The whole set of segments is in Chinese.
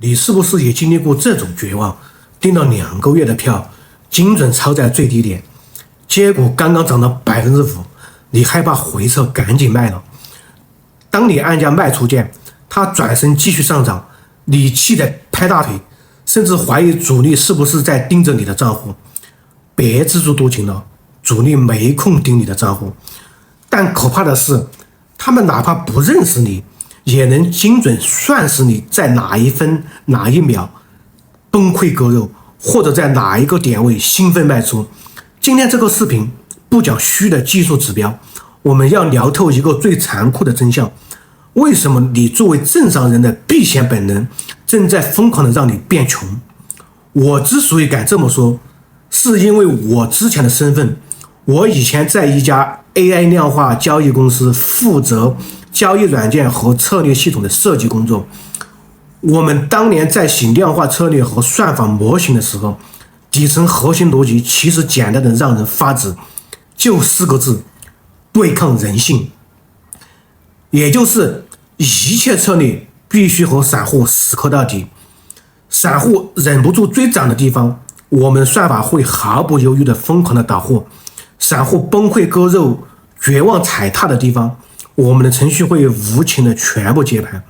你是不是也经历过这种绝望？订了2个月的票，精准抄在最低点，结果刚刚涨到5%，你害怕回撤，赶紧卖了。当你按下卖出键，它转身继续上涨，你气得拍大腿，甚至怀疑主力是不是在盯着你的账户。别自作多情了，主力没空盯你的账户。但可怕的是，他们哪怕不认识你，也能精准算死你在哪一分哪一秒崩溃割肉，或者在哪一个点位兴奋卖出。今天这个视频不讲虚的技术指标，我们要聊透一个最残酷的真相：为什么你作为正常人的避险本能正在疯狂的让你变穷？我之所以敢这么说，是因为我之前的身份，我以前在一家 AI 量化交易公司负责交易软件和策略系统的设计工作。我们当年在写量化策略和算法模型的时候，底层核心逻辑其实简单的让人发指，就4个字：对抗人性。也就是一切策略必须和散户死磕到底，散户忍不住追涨的地方，我们算法会毫不犹豫的疯狂的倒货；散户崩溃割肉、绝望踩踏的地方，我们的程序会无情的全部接盘。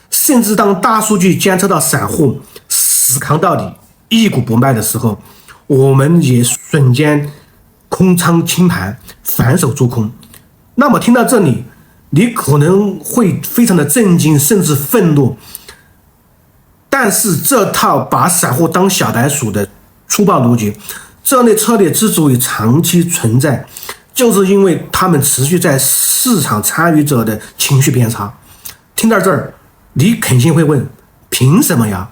甚至当大数据监测到散户死扛到底、一股不卖的时候，我们也瞬间空仓清盘，反手做空。那么听到这里，你可能会非常的震惊，甚至愤怒。但是这套把散户当小白鼠的粗暴逻辑，这类策略之所以长期存在，就是因为他们持续在市场参与者的情绪偏差。听到这儿，你肯定会问：凭什么呀？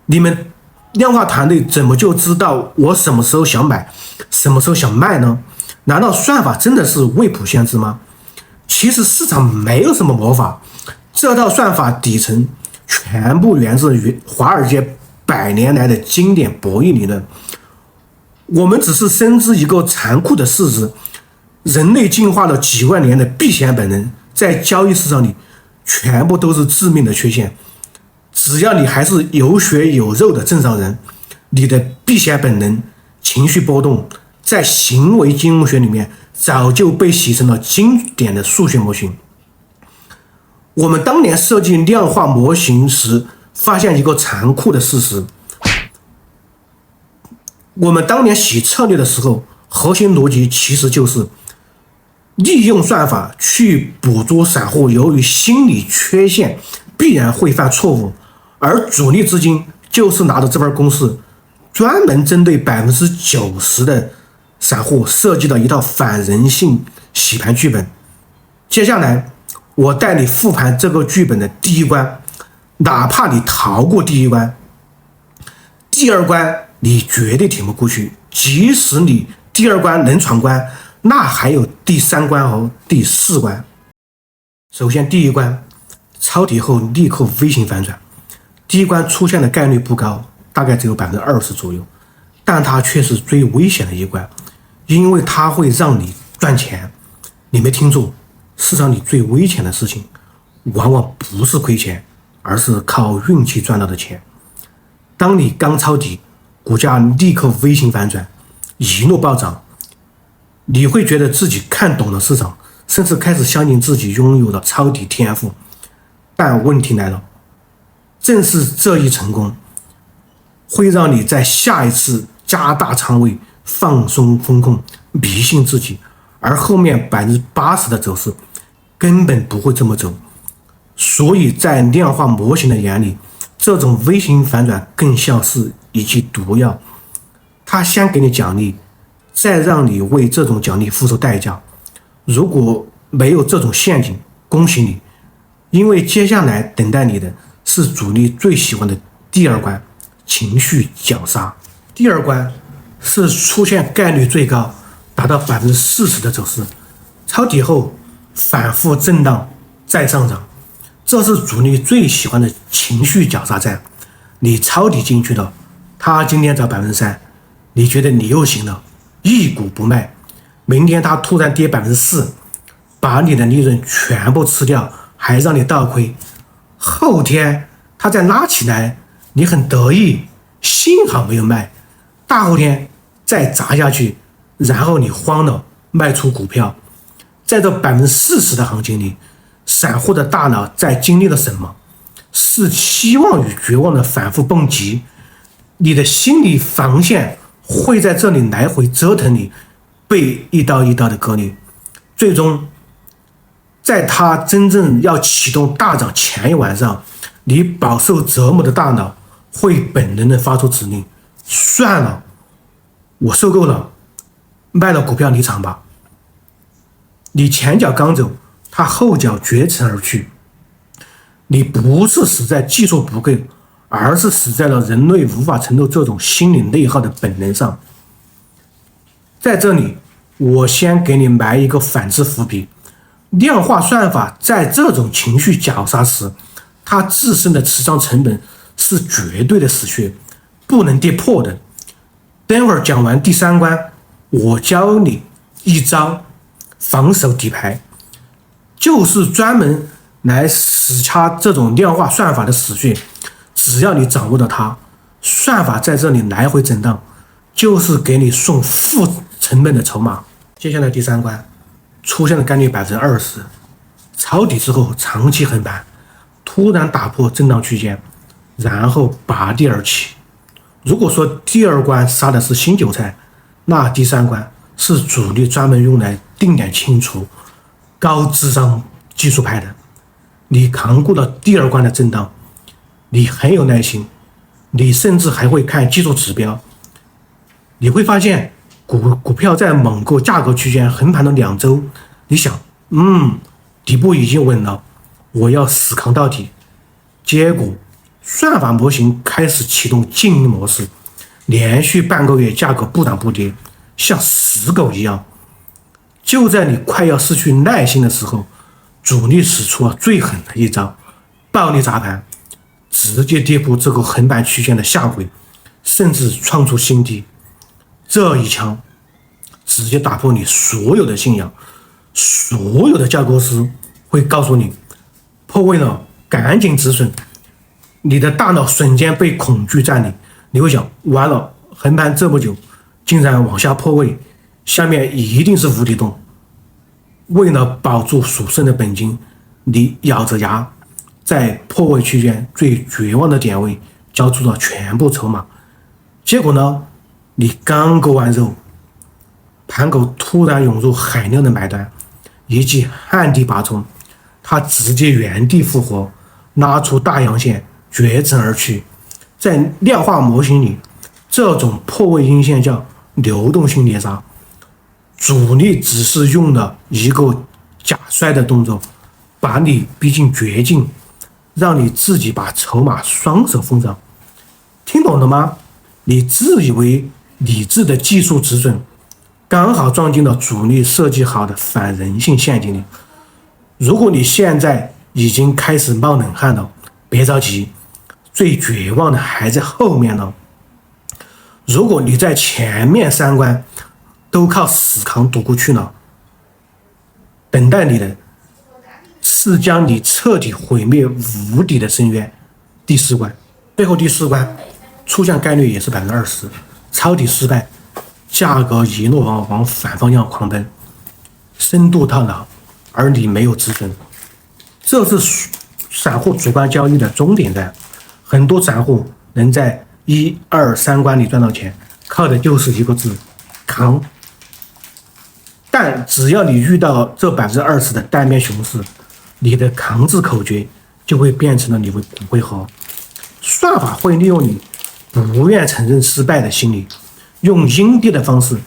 你们量化团队怎么就知道我什么时候想买，什么时候想卖呢？难道算法真的是未卜先知吗？其实市场没有什么魔法，这套算法底层全部源自于华尔街100年来的经典博弈理论。我们只是深知一个残酷的事实：人类进化了几万年的避险本能，在交易市场里全部都是致命的缺陷。只要你还是有血有肉的正常人，你的避险本能、情绪波动，在行为金融学里面早就被写成了经典的数学模型。我们当年设计量化模型时，发现一个残酷的事实：我们当年写策略的时候，核心逻辑其实就是利用算法去捕捉散户由于心理缺陷必然会犯错误，而主力资金就是拿着这份公式，专门针对90%的散户设计了一套反人性洗盘剧本。接下来我带你复盘这个剧本的第一关，哪怕你逃过第一关，第2关你绝对挺不过去。即使你第2关能闯关，那还有第3关和第4关。首先第1关，抄底后立刻 V 型反转。第1关出现的概率不高，大概只有20%左右，但它却是最危险的一关，因为它会让你赚钱。你没听错，市场里最危险的事情往往不是亏钱，而是靠运气赚到的钱。当你刚抄底，股价立刻 V 型反转，一路暴涨，你会觉得自己看懂了市场，甚至开始相信自己拥有了抄底天赋。但问题来了，正是这一成功，会让你在下一次加大仓位、放松风控、迷信自己，而后面80%的走势根本不会这么走。所以在量化模型的眼里，这种 V 型反转更像是一剂毒药，它先给你奖励，再让你为这种奖励付出代价。如果没有这种陷阱，恭喜你，因为接下来等待你的是主力最喜欢的第2关，情绪绞杀。第2关是出现概率最高，达到40%的走势，抄底后反复震荡再上涨，这是主力最喜欢的情绪绞杀战。你抄底进去了，他今天涨3%，你觉得你又行了，一股不卖，明天他突然跌4%，把你的利润全部吃掉，还让你倒亏。后天他再拉起来，你很得意，幸好没有卖，大后天再砸下去，然后你慌了卖出股票。在这40%的行情里，散户的大脑在经历了什么？是期望与绝望的反复蹦极，你的心理防线会在这里来回折腾你，被一刀一刀的割你，最终在它真正要启动大涨前一晚上，你饱受折磨的大脑会本能的发出指令：算了，我受够了，卖了股票离场吧。你前脚刚走，他后脚绝尘而去。你不是死在技术不够，而是死在了人类无法承受这种心理内耗的本能上。在这里，我先给你埋一个反制伏笔。量化算法在这种情绪绞杀时，它自身的持仓成本是绝对的死穴，不能跌破的。等会儿讲完第3关，我教你一招防守底牌，就是专门来死掐这种量化算法的死穴。只要你掌握了它，算法在这里来回震荡，就是给你送负成本的筹码。接下来第3关出现的概率20%，抄底之后长期横盘，突然打破震荡区间，然后拔地而起。如果说第2关杀的是新韭菜，那第3关是主力专门用来定点清除高智商技术派的。你扛过了第2关的震荡，你很有耐心，你甚至还会看技术指标，你会发现股票在某个价格区间横盘了2周，你想，底部已经稳了，我要死扛到底。结果算法模型开始启动静音模式，连续半个月价格不涨不跌，像死狗一样。就在你快要失去耐心的时候，主力使出了最狠的一招，暴力砸盘，直接跌破这个横盘区间的下轨，甚至创出新低。这一枪直接打破你所有的信仰，所有的教科书会告诉你，破位了赶紧止损。你的大脑瞬间被恐惧占领，你会想，完了，横盘这么久竟然往下破位，下面一定是无底洞。为了保住属剩的本金，你咬着牙在破位区间最绝望的点位交出了全部筹码。结果呢，你刚割完肉，盘口突然涌入海量的买单，一记旱地拔葱，它直接原地复活，拉出大阳线绝尘而去。在量化模型里，这种破位阴线叫流动性猎杀，主力只是用了一个假摔的动作，把你逼进绝境，让你自己把筹码双手封上。听懂了吗？你自以为理智的技术止损，刚好撞进了主力设计好的反人性陷阱里。如果你现在已经开始冒冷汗了，别着急，最绝望的还在后面呢。如果你在前面3关都靠死扛躲过去了，等待你的是将你彻底毁灭无底的深渊。第4关，最后第4关出现概率也是20%，抄底失败，价格一路往反方向狂奔，深度套牢，而你没有止损。这是散户主观交易的终点站。很多散户能在1、2、3关里赚到钱，靠的就是一个字：扛。但只要你遇到这20%的单边熊市，你的扛字口诀就会变成了你为骨灰盒。算法会利用你不愿承认失败的心理，用阴跌的方式，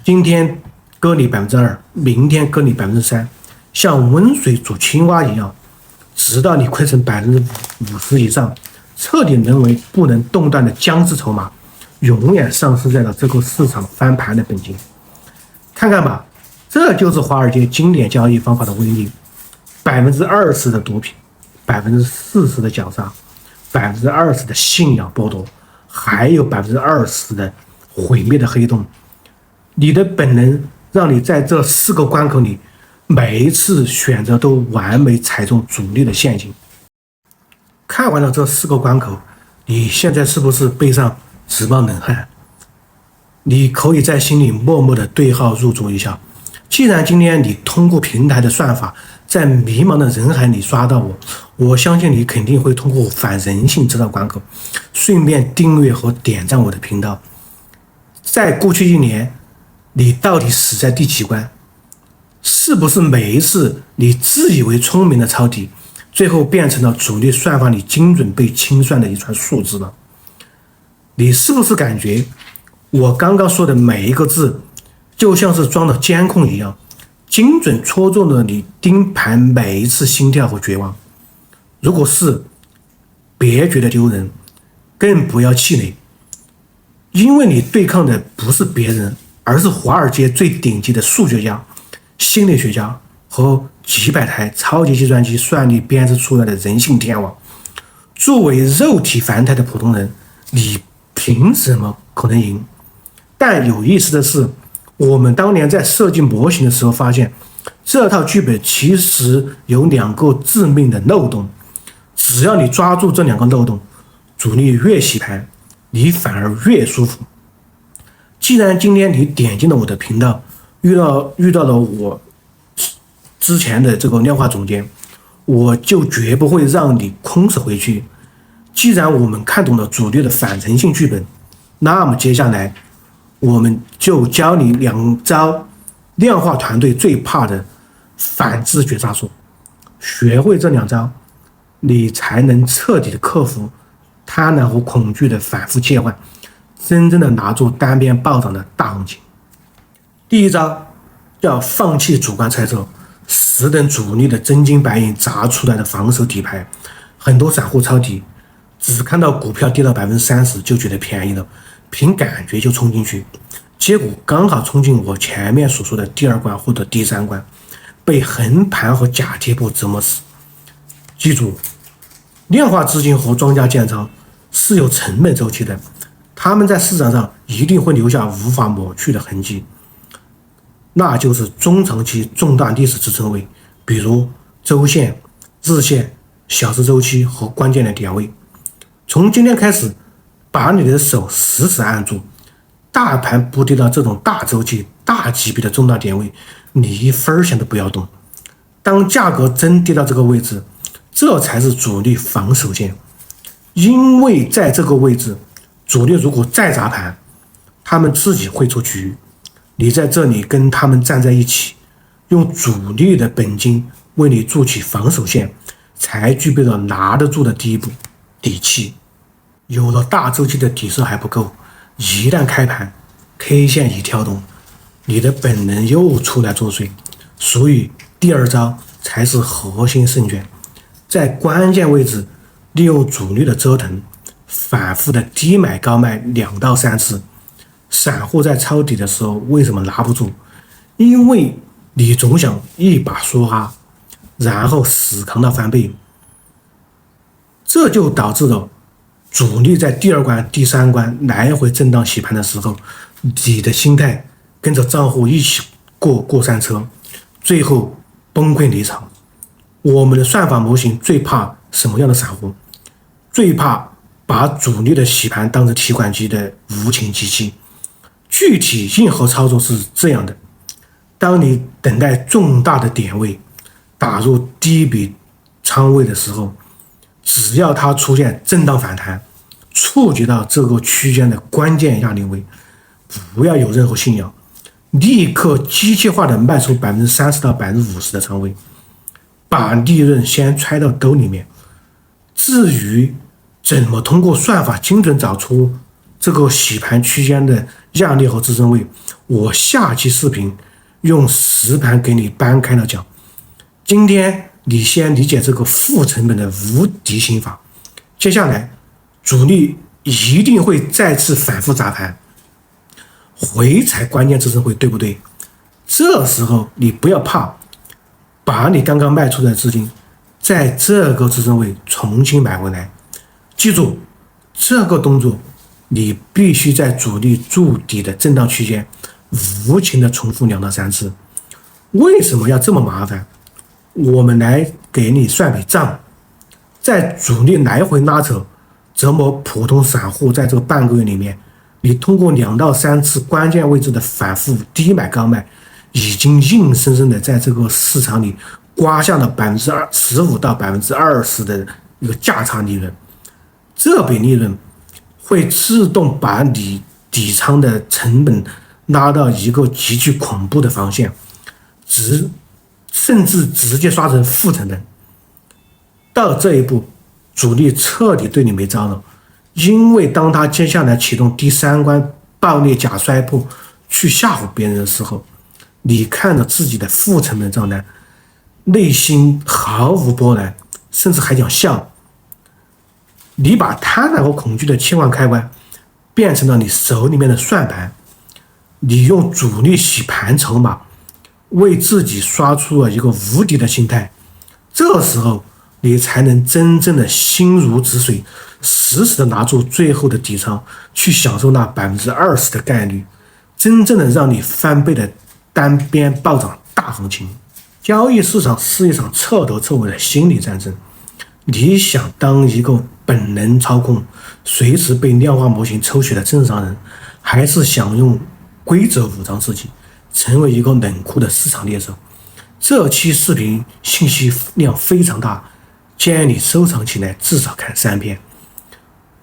今天割你2%，明天割你3%，像温水煮青蛙一样，直到你亏成50%以上，彻底沦为不能动弹的僵尸筹码，永远丧失在了这个市场翻盘的本金。看看吧，这就是华尔街经典交易方法的威力：20%的毒品，40%的绞杀，20%的信仰剥夺，还有20%的毁灭的黑洞。你的本能让你在这4个关口里，每一次选择都完美踩中主力的陷阱。看完了这4个关口，你现在是不是背上直冒冷汗？你可以在心里默默的对号入座一下。既然今天你通过平台的算法在迷茫的人海里刷到我，我相信你肯定会通过反人性这道关口，顺便订阅和点赞我的频道。在过去1年，你到底死在第几关？是不是每一次你自以为聪明的抄底，最后变成了主力算法里精准被清算的一串数字呢？你是不是感觉我刚刚说的每一个字就像是装了监控一样，精准戳中了你盯盘每一次心跳和绝望？如果是，别觉得丢人，更不要气馁，因为你对抗的不是别人，而是华尔街最顶级的数学家、心理学家和几百台超级计算机算力编织出来的人性天网。作为肉体凡胎的普通人，你凭什么可能赢？但有意思的是，我们当年在设计模型的时候发现，这套剧本其实有2个致命的漏洞。只要你抓住这2个漏洞，主力越洗盘，你反而越舒服。既然今天你点进了我的频道，遇到了我之前的这个量化总监，我就绝不会让你空手回去。既然我们看懂了主力的反人性剧本，那么接下来我们就教你2招量化团队最怕的反制绝杀术。学会这2招，你才能彻底的克服贪婪和恐惧的反复切换，真正的拿住单边暴涨的大行情。第一招叫放弃主观猜测，死等主力的真金白银砸出来的防守底牌。很多散户抄底，只看到股票跌到 30% 就觉得便宜了，凭感觉就冲进去，结果刚好冲进我前面所说的第2关或者第3关，被横盘和假跌破折磨死。记住，量化资金和庄家建仓是有成本周期的，他们在市场上一定会留下无法抹去的痕迹，那就是中长期重大历史支撑位，比如周线、日线、小时周期和关键的点位。从今天开始，把你的手死死按住，大盘不跌到这种大周期、大级别的重大点位，你一分钱都不要动。当价格真跌到这个位置，这才是主力防守线。因为在这个位置，主力如果再砸盘，他们自己会出局，你在这里跟他们站在一起，用主力的本金为你筑起防守线，才具备了拿得住的第一步底气。有了大周期的底色还不够，一旦开盘 K 线一跳动，你的本能又出来作祟。所以第2招才是核心胜券，在关键位置利用主力的折腾，反复的低买高卖2到3次。散户在抄底的时候为什么拿不住？因为你总想一把梭哈，然后死扛到翻倍，这就导致了主力在第2关、第3关来回震荡洗盘的时候，你的心态跟着账户一起过山车，最后崩溃离场。我们的算法模型最怕什么样的散户？最怕把主力的洗盘当成提款机的无情机器。具体硬核操作是这样的：当你等待重大的点位打入第一笔仓位的时候，只要它出现震荡反弹，触及到这个区间的关键压力位，不要有任何信仰，立刻机械化的卖出 30% 到 50% 的仓位，把利润先揣到兜里面。至于怎么通过算法精准找出这个洗盘区间的压力和支撑位，我下期视频用实盘给你掰开了讲。今天你先理解这个负成本的无敌心法，接下来主力一定会再次反复砸盘，回踩关键支撑位，对不对？这时候你不要怕，把你刚刚卖出的资金在这个支撑位重新买回来。记住，这个动作你必须在主力筑底的震荡区间无情的重复2到3次。为什么要这么麻烦？我们来给你算笔账。在主力来回拉扯折磨普通散户在这个半个月里面，你通过2到3次关键位置的反复低买高卖，已经硬生生的在这个市场里刮下了15%到20%的一个价差利润。这笔利润会自动把你底仓的成本拉到一个极具恐怖的防线，甚至直接刷成负成本。到这一步，主力彻底对你没招了，因为当他接下来启动第3关暴烈假摔破去吓唬别人的时候，你看着自己的负成本账单，内心毫无波澜，甚至还想笑。你把贪婪和恐惧的切换开关变成了你手里面的算盘，你用主力洗盘筹码，为自己刷出了一个无敌的心态。这时候你才能真正的心如止水，死死的拿住最后的底仓，去享受那20%的概率，真正的让你翻倍的单边暴涨大行情。交易市场是一场彻头彻尾的心理战争。你想当一个本能操控、随时被量化模型抽血的正常人，还是想用规则武装自己，成为一个冷酷的市场猎手？这期视频信息量非常大，建议你收藏起来，至少看3遍。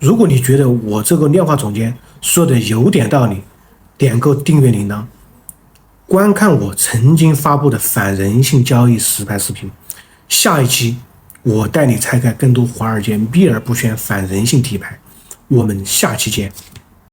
如果你觉得我这个量化总监说的有点道理，点个订阅铃铛，观看我曾经发布的反人性交易实拍视频。下一期我带你拆开更多华尔街秘而不宣反人性题牌，我们下期见。